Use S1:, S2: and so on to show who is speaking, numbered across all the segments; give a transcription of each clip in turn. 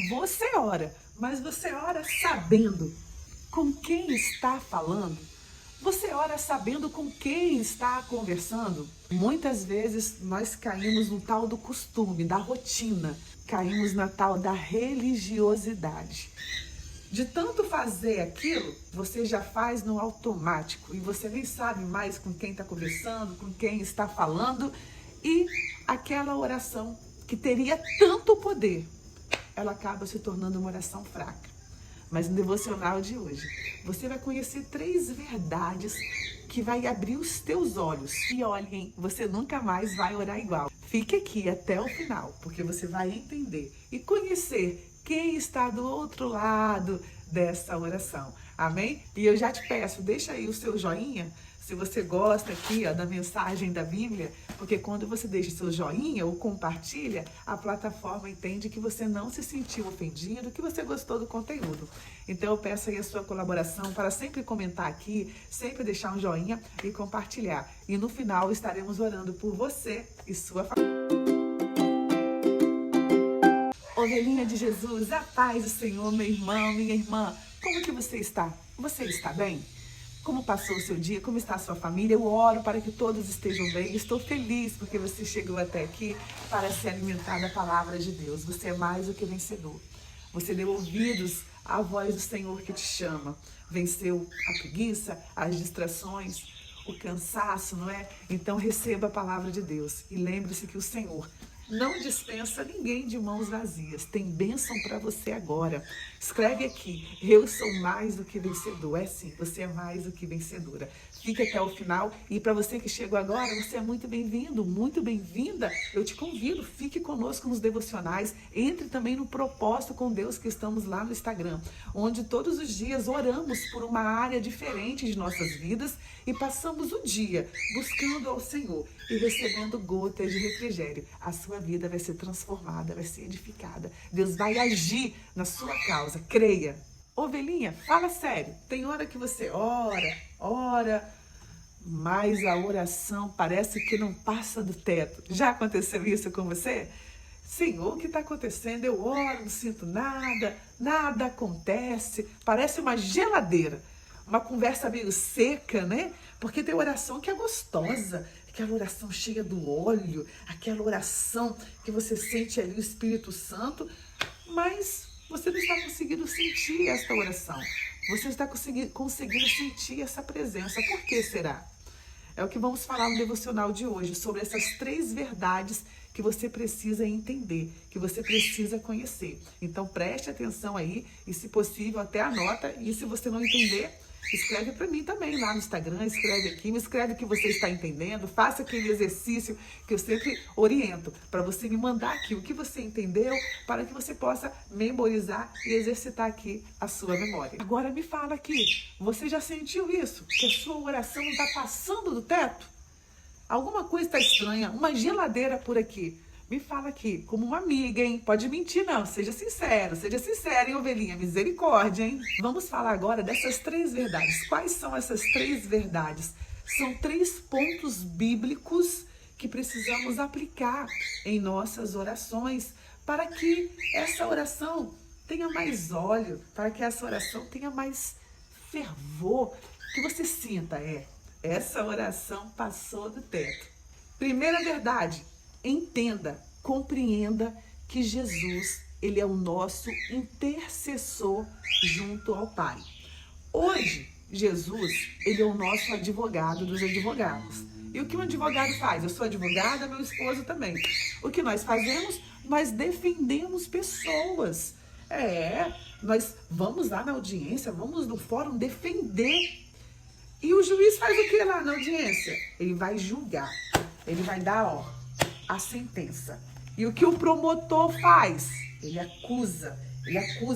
S1: Você ora, mas você ora sabendo com quem está falando? Você ora sabendo com quem está conversando? Muitas vezes nós caímos no tal do costume, da rotina, caímos na tal da religiosidade. De tanto fazer aquilo, você já faz no automático e você nem sabe mais com quem está conversando, com quem está falando, e aquela oração que teria tanto poder, ela acaba se tornando uma oração fraca. Mas no devocional de hoje, você vai conhecer 3 verdades que vai abrir os teus olhos. E olhem, você nunca mais vai orar igual. Fique aqui até o final, porque você vai entender e conhecer quem está do outro lado dessa oração. Amém? E eu já te peço, deixa aí o seu joinha, se você gosta aqui da mensagem da Bíblia, porque quando você deixa seu joinha ou compartilha, a plataforma entende que você não se sentiu ofendido, que você gostou do conteúdo. Então eu peço aí a sua colaboração para sempre comentar aqui, sempre deixar um joinha e compartilhar. E no final estaremos orando por você e sua família. Ovelhinha de Jesus, a paz do Senhor, meu irmão, minha irmã, como que você está? Você está bem? Como passou o seu dia? Como está a sua família? Eu oro para que todos estejam bem. Estou feliz porque você chegou até aqui para se alimentar da palavra de Deus. Você é mais do que vencedor. Você deu ouvidos à voz do Senhor que te chama. Venceu a preguiça, as distrações, o cansaço, não é? Então receba a palavra de Deus e lembre-se que o Senhor não dispensa ninguém de mãos vazias. Tem bênção para você agora. Escreve aqui, eu sou mais do que vencedor. É sim, você é mais do que vencedora. Fique até o final. E para você que chegou agora, você é muito bem-vindo, muito bem-vinda. Eu te convido, fique conosco nos devocionais. Entre também no Propósito com Deus, que estamos lá no Instagram, onde todos os dias oramos por uma área diferente de nossas vidas e passamos o dia buscando ao Senhor e recebendo gotas de refrigério. A sua vida vai ser transformada, vai ser edificada. Deus vai agir na sua causa, creia. Ovelhinha, fala sério. Tem hora que você ora, mas a oração parece que não passa do teto. Já aconteceu isso com você? Senhor, o que está acontecendo? Eu oro, não sinto nada acontece. Parece uma geladeira. Uma conversa meio seca, né? Porque tem oração que é gostosa, aquela oração cheia do óleo, aquela oração que você sente ali o Espírito Santo, mas você não está conseguindo sentir esta oração. Você está conseguindo sentir essa presença. Por que será? É o que vamos falar no devocional de hoje, sobre essas 3 verdades que você precisa entender, que você precisa conhecer. Então preste atenção aí e, se possível, até anota. E se você não entender, escreve para mim também lá no Instagram, escreve aqui, me escreve o que você está entendendo, faça aquele exercício que eu sempre oriento, para você me mandar aqui o que você entendeu, para que você possa memorizar e exercitar aqui a sua memória. Agora me fala aqui, você já sentiu isso? Que a sua oração não está passando do teto? Alguma coisa está estranha, uma geladeira por aqui. Me fala aqui, como uma amiga, hein? Pode mentir não, seja sincera, hein, ovelhinha? Misericórdia, hein? Vamos falar agora dessas 3 verdades. Quais são essas 3 verdades? São 3 pontos bíblicos que precisamos aplicar em nossas orações para que essa oração tenha mais óleo, para que essa oração tenha mais fervor, que você sinta, essa oração passou do teto. Primeira verdade, entenda, compreenda que Jesus, ele é o nosso intercessor junto ao Pai. Hoje, Jesus, ele é o nosso advogado dos advogados. E o que um advogado faz? Eu sou advogada, meu esposo também. O que nós fazemos? Nós defendemos pessoas. Nós vamos lá na audiência, vamos no fórum defender. E o juiz faz o que lá na audiência? Ele vai julgar, ele vai dar a sentença. E o que o promotor faz? Ele acusa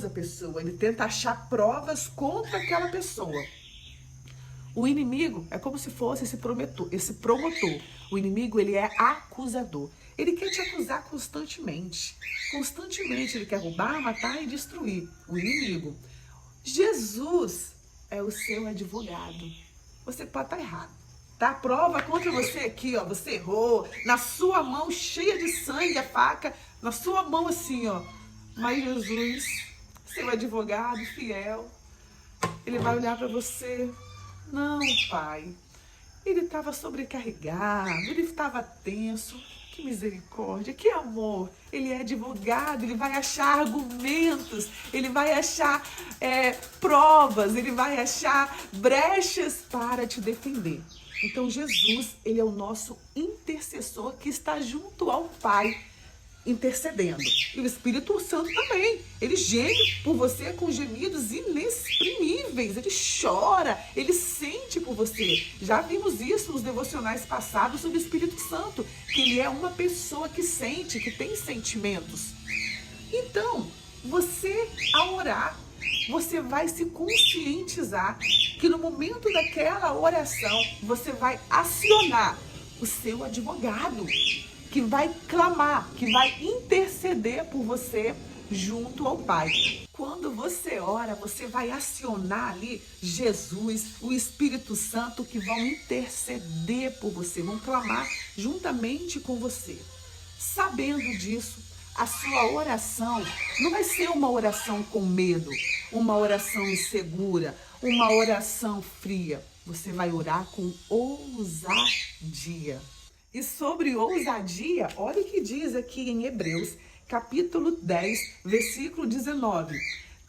S1: a pessoa, ele tenta achar provas contra aquela pessoa. O inimigo é como se fosse esse promotor. O inimigo, ele é acusador. Ele quer te acusar constantemente. Constantemente ele quer roubar, matar e destruir. O inimigo. Jesus é o seu advogado. Você pode estar errado, tá? Prova contra você aqui, você errou, na sua mão cheia de sangue a faca, na sua mão assim, Mas Jesus, seu advogado fiel, ele vai olhar para você. Não, pai. Ele estava sobrecarregado, ele estava tenso. Que misericórdia, que amor. Ele é advogado, ele vai achar argumentos, ele vai achar provas, ele vai achar brechas para te defender. Então Jesus, ele é o nosso intercessor que está junto ao Pai, intercedendo. E o Espírito Santo também. Ele geme por você com gemidos inexprimíveis. Ele chora, ele sente por você. Já vimos isso nos devocionais passados sobre o Espírito Santo, que ele é uma pessoa que sente, que tem sentimentos. Então, você, ao orar, você vai se conscientizar que no momento daquela oração, você vai acionar o seu advogado, que vai clamar, que vai interceder por você junto ao Pai. Quando você ora, você vai acionar ali Jesus, o Espírito Santo, que vão interceder por você, vão clamar juntamente com você. Sabendo disso, a sua oração não vai ser uma oração com medo, uma oração insegura, uma oração fria. Você vai orar com ousadia. E sobre ousadia, olha o que diz aqui em Hebreus, capítulo 10, versículo 19.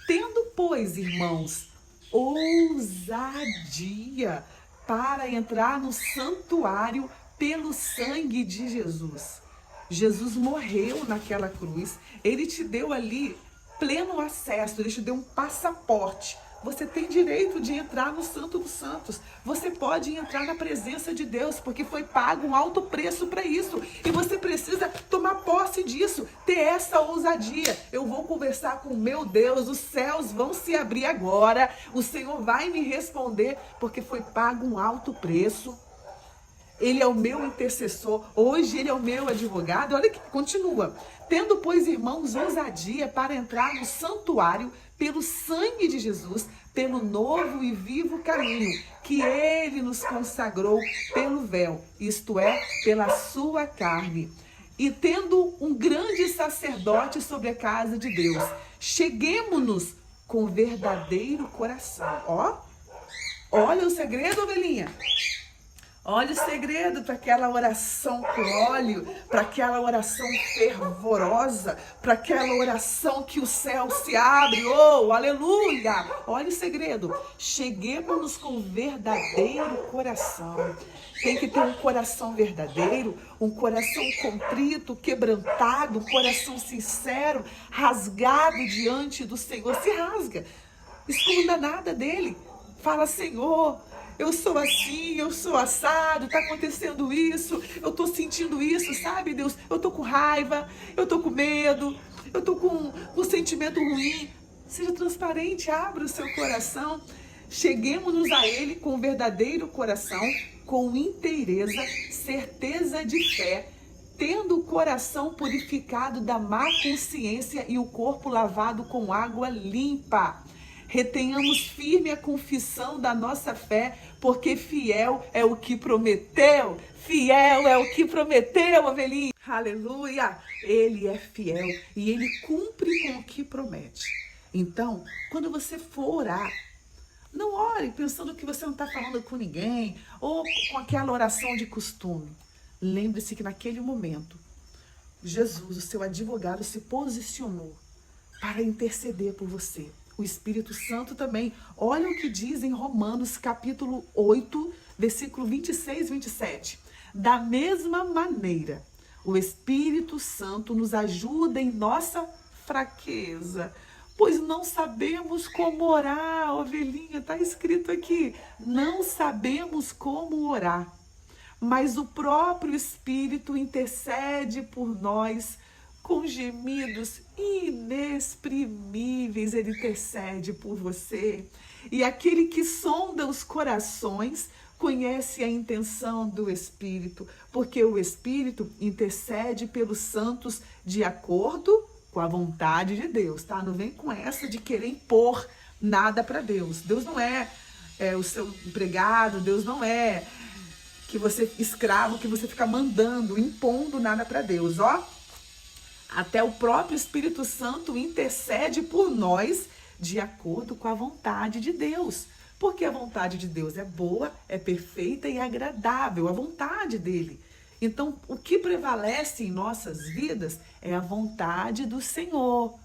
S1: Tendo, pois, irmãos, ousadia para entrar no santuário pelo sangue de Jesus. Jesus morreu naquela cruz, ele te deu ali pleno acesso, ele te deu um passaporte. Você tem direito de entrar no Santo dos Santos. Você pode entrar na presença de Deus, porque foi pago um alto preço para isso. E você precisa tomar posse disso, ter essa ousadia. Eu vou conversar com o meu Deus, os céus vão se abrir agora. O Senhor vai me responder, porque foi pago um alto preço. Ele é o meu intercessor, hoje ele é o meu advogado. Olha que continua. Tendo, pois, irmãos, ousadia para entrar no santuário pelo sangue de Jesus, pelo novo e vivo caminho que ele nos consagrou pelo véu, isto é, pela sua carne. E tendo um grande sacerdote sobre a casa de Deus, cheguemo-nos com verdadeiro coração. Olha o segredo, ovelhinha. Olha o segredo para aquela oração com óleo, para aquela oração fervorosa, para aquela oração que o céu se abre. Oh, aleluia! Olha o segredo. Cheguemos-nos com verdadeiro coração. Tem que ter um coração verdadeiro, um coração contrito, quebrantado, um coração sincero, rasgado diante do Senhor. Se rasga, esconda nada dele. Fala, Senhor, eu sou assim, eu sou assado, tá acontecendo isso, eu tô sentindo isso, sabe, Deus? Eu tô com raiva, eu tô com medo, eu tô com um sentimento ruim. Seja transparente, abra o seu coração. Cheguemos-nos a Ele com verdadeiro coração, com inteireza, certeza de fé, tendo o coração purificado da má consciência e o corpo lavado com água limpa. Retenhamos firme a confissão da nossa fé, porque fiel é o que prometeu. Fiel é o que prometeu, ovelhinha. Aleluia! Ele é fiel e ele cumpre com o que promete. Então, quando você for orar, não ore pensando que você não está falando com ninguém ou com aquela oração de costume. Lembre-se que naquele momento, Jesus, o seu advogado, se posicionou para interceder por você. O Espírito Santo também. Olha o que diz em Romanos capítulo 8, versículo 26 e 27. Da mesma maneira, o Espírito Santo nos ajuda em nossa fraqueza, pois não sabemos como orar, ovelhinha, está escrito aqui. Não sabemos como orar, mas o próprio Espírito intercede por nós com gemidos inexprimíveis. Ele intercede por você. E aquele que sonda os corações conhece a intenção do Espírito, porque o Espírito intercede pelos santos de acordo com a vontade de Deus, tá? Não vem com essa de querer impor nada para Deus. Deus não é o seu empregado, Deus não é que você escravo, que você fica mandando, impondo nada para Deus, ó. Até o próprio Espírito Santo intercede por nós de acordo com a vontade de Deus. Porque a vontade de Deus é boa, é perfeita e agradável, a vontade dele. Então, o que prevalece em nossas vidas é a vontade do Senhor.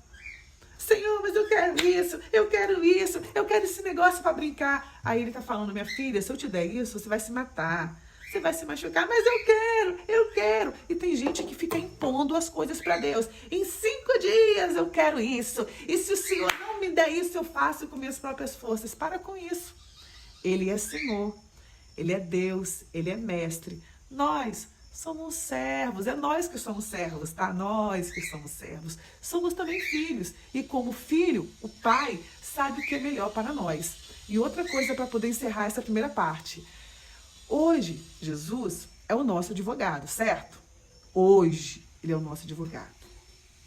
S1: Senhor, mas eu quero isso, eu quero isso, eu quero esse negócio para brincar. Aí ele tá falando, minha filha, se eu te der isso, você vai se matar. Você vai se machucar, mas eu quero, eu quero. E tem gente que fica impondo as coisas para Deus. Em 5 dias eu quero isso. E se o Senhor não me der isso, eu faço com minhas próprias forças. Para com isso. Ele é Senhor, Ele é Deus, Ele é Mestre. Nós somos servos, é nós que somos servos, tá? Nós que somos servos. Somos também filhos. E como filho, o Pai sabe o que é melhor para nós. E outra coisa para poder encerrar essa primeira parte. Hoje, Jesus é o nosso advogado, certo? Hoje, ele é o nosso advogado.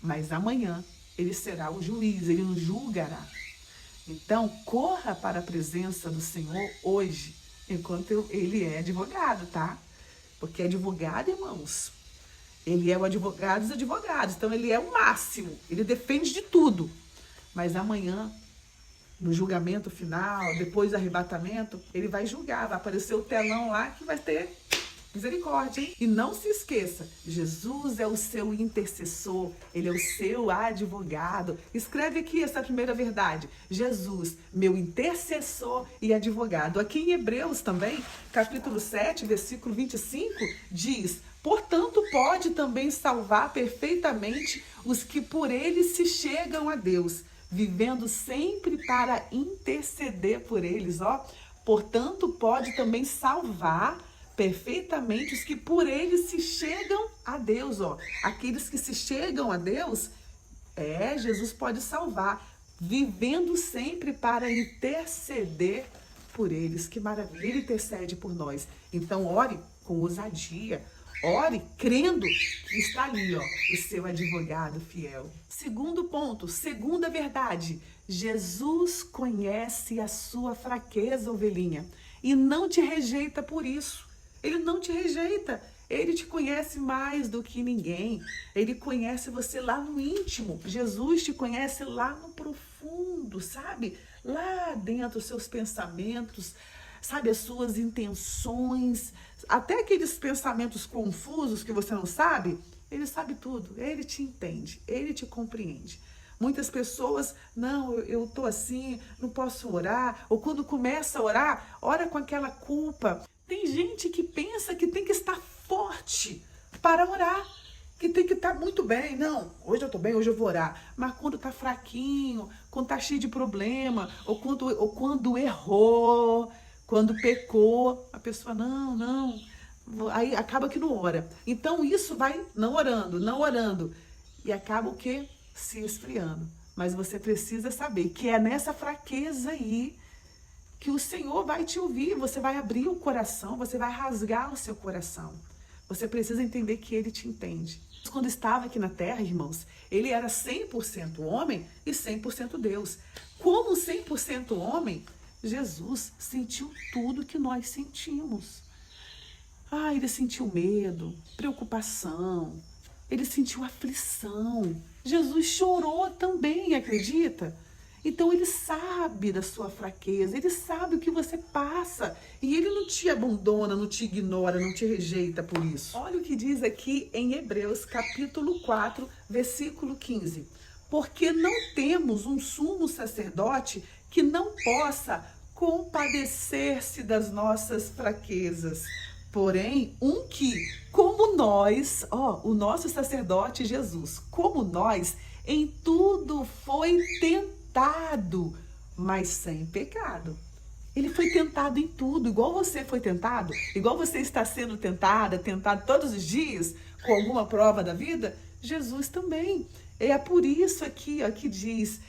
S1: Mas amanhã, ele será o juiz, ele nos julgará. Então, corra para a presença do Senhor hoje, enquanto ele é advogado, tá? Porque advogado, irmãos, ele é o advogado dos advogados. Então, ele é o máximo, ele defende de tudo. Mas amanhã, no julgamento final, depois do arrebatamento, ele vai julgar, vai aparecer o telão lá que vai ter misericórdia, hein? E não se esqueça, Jesus é o seu intercessor, ele é o seu advogado. Escreve aqui essa primeira verdade, Jesus, meu intercessor e advogado. Aqui em Hebreus também, capítulo 7, versículo 25, diz, portanto pode também salvar perfeitamente os que por ele se chegam a Deus, vivendo sempre para interceder por eles, ó. Portanto, pode também salvar perfeitamente os que por eles se chegam a Deus, ó. Aqueles que se chegam a Deus, Jesus pode salvar, vivendo sempre para interceder por eles. Que maravilha, ele intercede por nós. Então, ore com ousadia. Ore crendo que está ali, ó, o seu advogado fiel. Segundo ponto, segunda verdade. Jesus conhece a sua fraqueza, ovelhinha, e não te rejeita por isso. Ele não te rejeita. Ele te conhece mais do que ninguém. Ele conhece você lá no íntimo. Jesus te conhece lá no profundo, sabe? Lá dentro, os seus pensamentos, sabe, as suas intenções, até aqueles pensamentos confusos que você não sabe, ele sabe tudo, ele te entende, ele te compreende. Muitas pessoas, não, eu tô assim, não posso orar, ou quando começa a orar, ora com aquela culpa. Tem gente que pensa que tem que estar forte para orar, que tem que estar muito bem. Não, hoje eu tô bem, hoje eu vou orar. Mas quando tá fraquinho, quando tá cheio de problema, ou quando errou, quando pecou, a pessoa, não, aí acaba que não ora. Então isso vai não orando, e acaba o quê? Se esfriando. Mas você precisa saber que é nessa fraqueza aí que o Senhor vai te ouvir, você vai abrir o coração, você vai rasgar o seu coração. Você precisa entender que ele te entende. Quando estava aqui na terra, irmãos, ele era 100% homem e 100% Deus. Como 100% homem, Jesus sentiu tudo que nós sentimos. Ele sentiu medo, preocupação, ele sentiu aflição. Jesus chorou também, acredita? Então ele sabe da sua fraqueza, ele sabe o que você passa. E ele não te abandona, não te ignora, não te rejeita por isso. Olha o que diz aqui em Hebreus, capítulo 4, versículo 15. Porque não temos um sumo sacerdote que não possa compadecer-se das nossas fraquezas. Porém, um que, como nós, o nosso sacerdote Jesus, como nós, em tudo foi tentado, mas sem pecado. Ele foi tentado em tudo, igual você foi tentado, igual você está sendo tentado todos os dias, com alguma prova da vida, Jesus também. É por isso aqui, ó, que diz,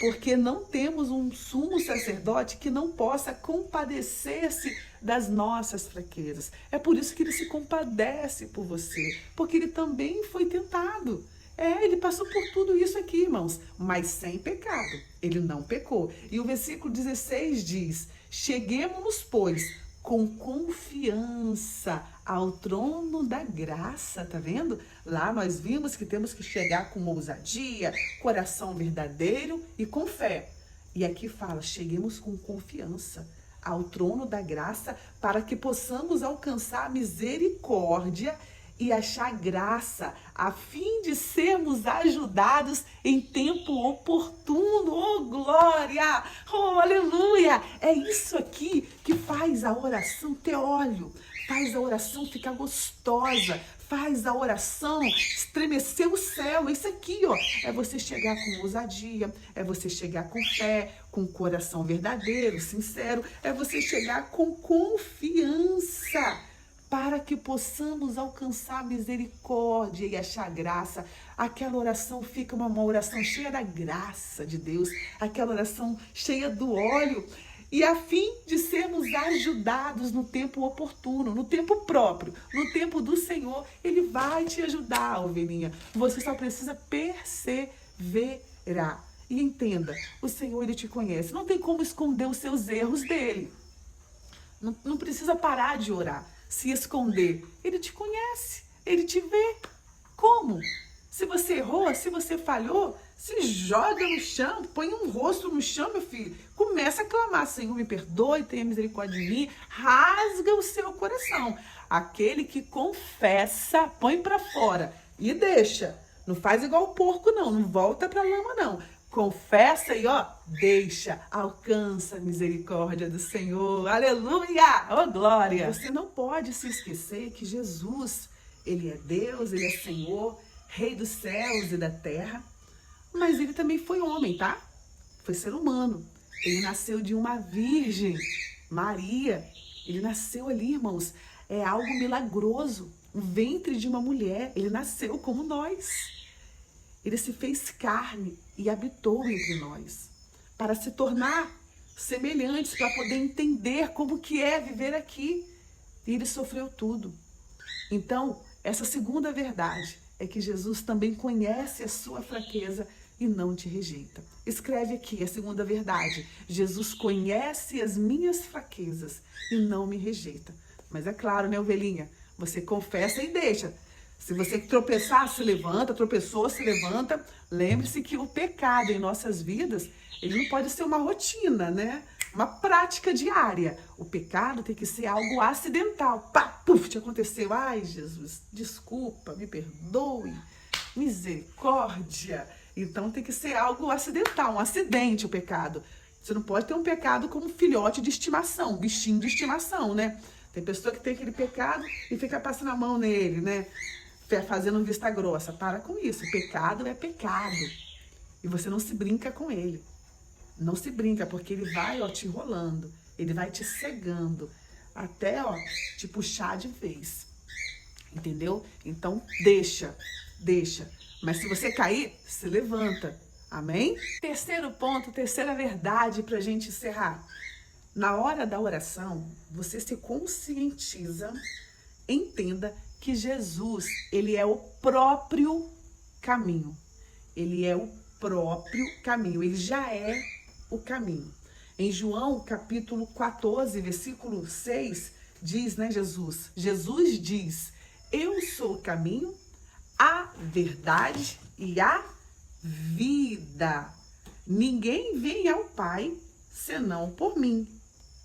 S1: porque não temos um sumo sacerdote que não possa compadecer-se das nossas fraquezas. É por isso que ele se compadece por você, porque ele também foi tentado. Ele passou por tudo isso aqui, irmãos, mas sem pecado. Ele não pecou. E o versículo 16 diz, cheguemos-nos, pois, com confiança ao trono da graça, tá vendo? Lá nós vimos que temos que chegar com ousadia, coração verdadeiro e com fé. E aqui fala, cheguemos com confiança ao trono da graça para que possamos alcançar misericórdia e achar graça, a fim de sermos ajudados em tempo oportuno. Oh, glória! Oh, aleluia! É isso aqui que faz a oração ter óleo, faz a oração ficar gostosa, faz a oração estremecer o céu. Isso aqui, ó, é você chegar com ousadia, é você chegar com fé, com coração verdadeiro, sincero, é você chegar com confiança, para que possamos alcançar misericórdia e achar graça. Aquela oração fica uma oração cheia da graça de Deus, aquela oração cheia do óleo, e a fim de sermos ajudados no tempo oportuno, no tempo próprio, no tempo do Senhor. Ele vai te ajudar, ovelhinha. Você só precisa perseverar. E entenda, o Senhor, Ele te conhece. Não tem como esconder os seus erros dele. Não precisa parar de orar, se esconder. Ele te conhece, Ele te vê. Como? Se você errou, se você falhou, se joga no chão, põe um rosto no chão, meu filho. Começa a clamar, Senhor, me perdoe, tenha misericórdia de mim. Rasga o seu coração. Aquele que confessa, põe para fora e deixa. Não faz igual o porco, não. Não volta para a lama, não. Confessa e, ó, deixa, alcança a misericórdia do Senhor. Aleluia! Oh, glória! Você não pode se esquecer que Jesus, Ele é Deus, Ele é Senhor, Rei dos céus e da terra, mas Ele também foi homem, tá? Foi ser humano. Ele nasceu de uma virgem, Maria. Ele nasceu ali, irmãos. É algo milagroso. O ventre de uma mulher. Ele nasceu como nós. Ele se fez carne e habitou entre nós, para se tornar semelhantes, para poder entender como que é viver aqui. E Ele sofreu tudo. Então, essa segunda verdade é que Jesus também conhece a sua fraqueza e não te rejeita. Escreve aqui a segunda verdade. Jesus conhece as minhas fraquezas e não me rejeita. Mas é claro, né, ovelhinha? Você confessa e deixa. Se você tropeçar, se levanta, tropeçou, se levanta. Lembre-se que o pecado em nossas vidas, ele não pode ser uma rotina, né? Uma prática diária. O pecado tem que ser algo acidental. Pá, puf, te aconteceu. Ai, Jesus, desculpa, me perdoe, misericórdia. Então tem que ser algo acidental, um acidente o pecado. Você não pode ter um pecado como filhote de estimação, bichinho de estimação, né? Tem pessoa que tem aquele pecado e fica passando a mão nele, né? Fazendo vista grossa. Para com isso. Pecado é pecado. E você não se brinca com ele. Não se brinca, porque ele vai, ó, te enrolando. Ele vai te cegando. Até, ó, te puxar de vez. Entendeu? Então, deixa. Mas se você cair, se levanta. Amém? Terceiro ponto, terceira verdade pra gente encerrar. Na hora da oração, você se conscientiza, entenda que Jesus, Ele é o próprio caminho. Ele é o próprio caminho. Ele já é o caminho. Em João, capítulo 14, versículo 6, diz, né, Jesus diz, eu sou o caminho, a verdade e a vida. Ninguém vem ao Pai senão por mim.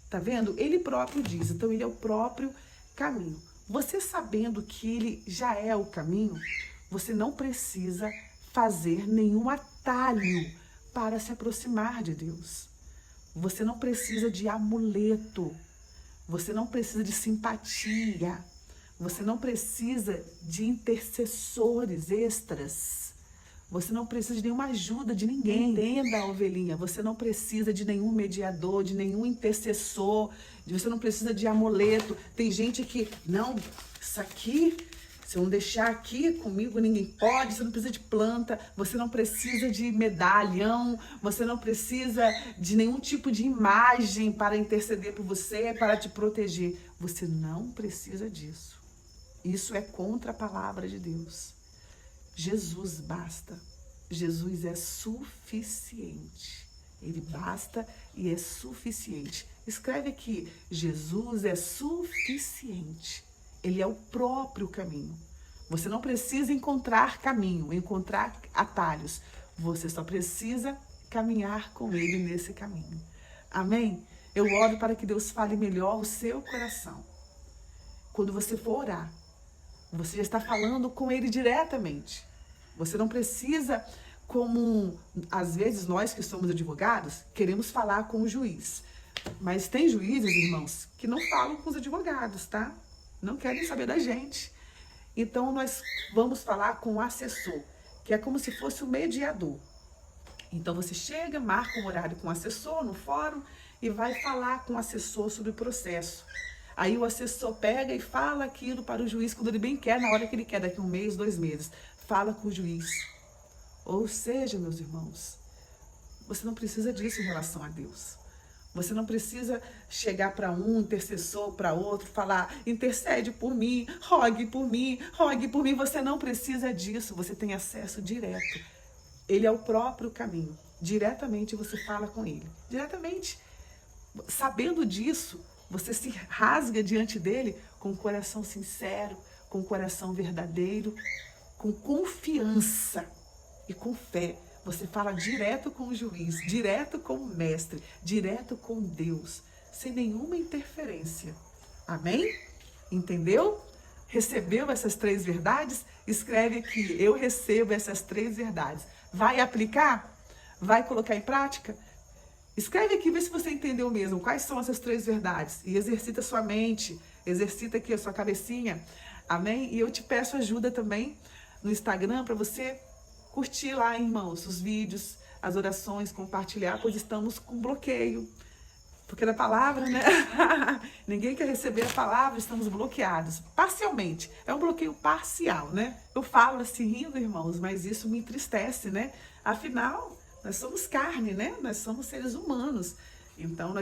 S1: Tá vendo? Ele próprio diz. Então, Ele é o próprio caminho. Você sabendo que Ele já é o caminho, você não precisa fazer nenhum atalho para se aproximar de Deus. Você não precisa de amuleto. Você não precisa de simpatia. Você não precisa de intercessores extras. Você não precisa de nenhuma ajuda de ninguém. Entenda, ovelhinha, você não precisa de nenhum mediador, de nenhum intercessor, você não precisa de amuleto. Tem gente que, não, isso aqui, se eu não deixar aqui comigo, ninguém pode, você não precisa de planta, você não precisa de medalhão, você não precisa de nenhum tipo de imagem para interceder por você, para te proteger. Você não precisa disso. Isso é contra a palavra de Deus. Jesus basta. Jesus é suficiente. Ele basta e é suficiente. Escreve aqui, Jesus é suficiente. Ele é o próprio caminho. Você não precisa encontrar caminho, encontrar atalhos. Você só precisa caminhar com Ele nesse caminho. Amém? Eu oro para que Deus fale melhor o seu coração. Quando você for orar, você já está falando com Ele diretamente. Você não precisa, como às vezes nós que somos advogados, queremos falar com o juiz. Mas tem juízes, irmãos, que não falam com os advogados, tá? Não querem saber da gente. Então nós vamos falar com o assessor, que é como se fosse o mediador. Então você chega, marca um horário com o assessor no fórum e vai falar com o assessor sobre o processo. Aí o assessor pega e fala aquilo para o juiz quando ele bem quer, na hora que ele quer, daqui 1 mês, 2 meses. Fala com o juiz. Ou seja, meus irmãos, você não precisa disso em relação a Deus. Você não precisa chegar para um intercessor, para outro, falar, intercede por mim, rogue por mim, rogue por mim. Você não precisa disso, você tem acesso direto. Ele é o próprio caminho. Diretamente você fala com ele. Diretamente. Sabendo disso, você se rasga diante dele com o coração sincero, com o coração verdadeiro, com confiança e com fé. Você fala direto com o juiz, direto com o mestre, direto com Deus, sem nenhuma interferência. Amém? Entendeu? Recebeu essas 3 verdades? Escreve aqui, eu recebo essas 3 verdades. Vai aplicar? Vai colocar em prática? Escreve aqui, vê se você entendeu mesmo quais são essas 3 verdades. E exercita sua mente, exercita aqui a sua cabecinha. Amém? E eu te peço ajuda também no Instagram para você curtir lá, irmãos, os vídeos, as orações, compartilhar, pois estamos com bloqueio. Porque da palavra, né? Ninguém quer receber a palavra, estamos bloqueados. Parcialmente. É um bloqueio parcial, né? Eu falo assim, rindo, irmãos, mas isso me entristece, né? Afinal, nós somos carne, né? Nós somos seres humanos. Então,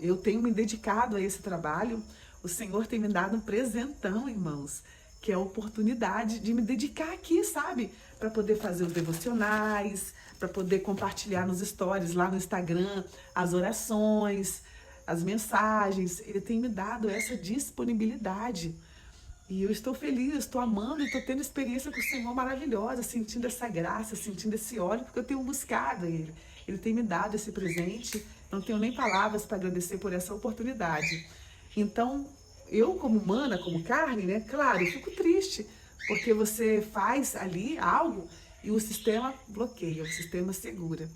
S1: eu tenho me dedicado a esse trabalho. O Senhor tem me dado um presentão, irmãos, que é a oportunidade de me dedicar aqui, sabe? Para poder fazer os devocionais, para poder compartilhar nos stories lá no Instagram, as orações, as mensagens. Ele tem me dado essa disponibilidade. E eu estou feliz, eu estou amando, estou tendo experiência com o Senhor maravilhosa, sentindo essa graça, sentindo esse óleo, porque eu tenho buscado Ele. Ele tem me dado esse presente, não tenho nem palavras para agradecer por essa oportunidade. Então, eu como humana, como carne, né, claro, eu fico triste, porque você faz ali algo e o sistema bloqueia, o sistema segura.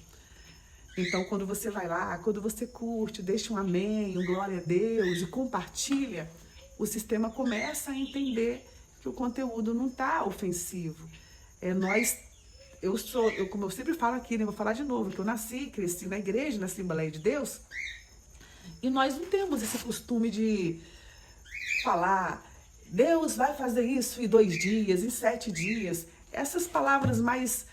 S1: Então, quando você vai lá, quando você curte, deixa um amém, um glória a Deus e compartilha, o sistema começa a entender que o conteúdo não está ofensivo. Como eu sempre falo aqui, né, vou falar de novo, que eu nasci, cresci na igreja, na Assembleia de Deus, e nós não temos esse costume de falar, Deus vai fazer isso em 2 dias, em 7 dias. Essas palavras mais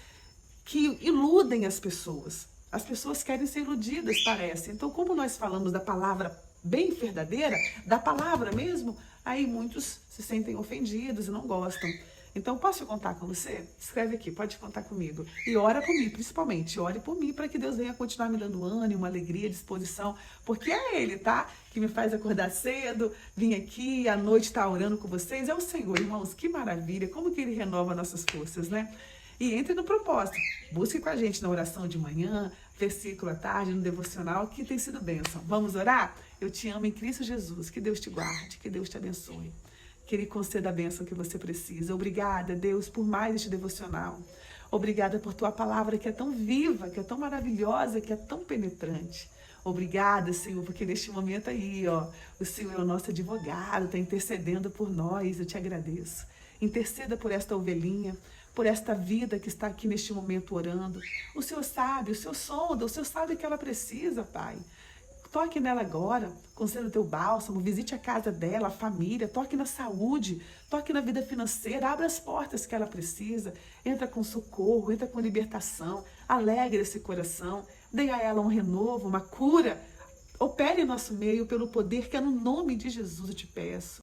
S1: que iludem as pessoas. As pessoas querem ser iludidas, parece. Então, como nós falamos da palavra bem verdadeira, da palavra mesmo, aí muitos se sentem ofendidos e não gostam. Então, posso contar com você? Escreve aqui, pode contar comigo. E ora por mim, principalmente. Ore por mim para que Deus venha continuar me dando ânimo, alegria, disposição. Porque é Ele, tá? Que me faz acordar cedo, vir aqui, à noite estar orando com vocês. É o Senhor, irmãos. Que maravilha. Como que Ele renova nossas forças, né? E entre no propósito. Busque com a gente na oração de manhã, versículo à tarde, no devocional, que tem sido bênção. Vamos orar? Eu te amo em Cristo Jesus. Que Deus te guarde, que Deus te abençoe. Que Ele conceda a bênção que você precisa. Obrigada, Deus, por mais este devocional. Obrigada por Tua palavra que é tão viva, que é tão maravilhosa, que é tão penetrante. Obrigada, Senhor, porque neste momento aí, ó, o Senhor é o nosso advogado, está intercedendo por nós. Eu te agradeço. Interceda por esta ovelhinha, por esta vida que está aqui neste momento orando. O Senhor sabe, o Senhor sonda, o Senhor sabe o que ela precisa, Pai. Toque nela agora, conceda o teu bálsamo, visite a casa dela, a família, toque na saúde, toque na vida financeira, abra as portas que ela precisa, entra com socorro, entra com libertação, alegre esse coração, dê a ela um renovo, uma cura, opere em nosso meio pelo poder que é no nome de Jesus eu te peço.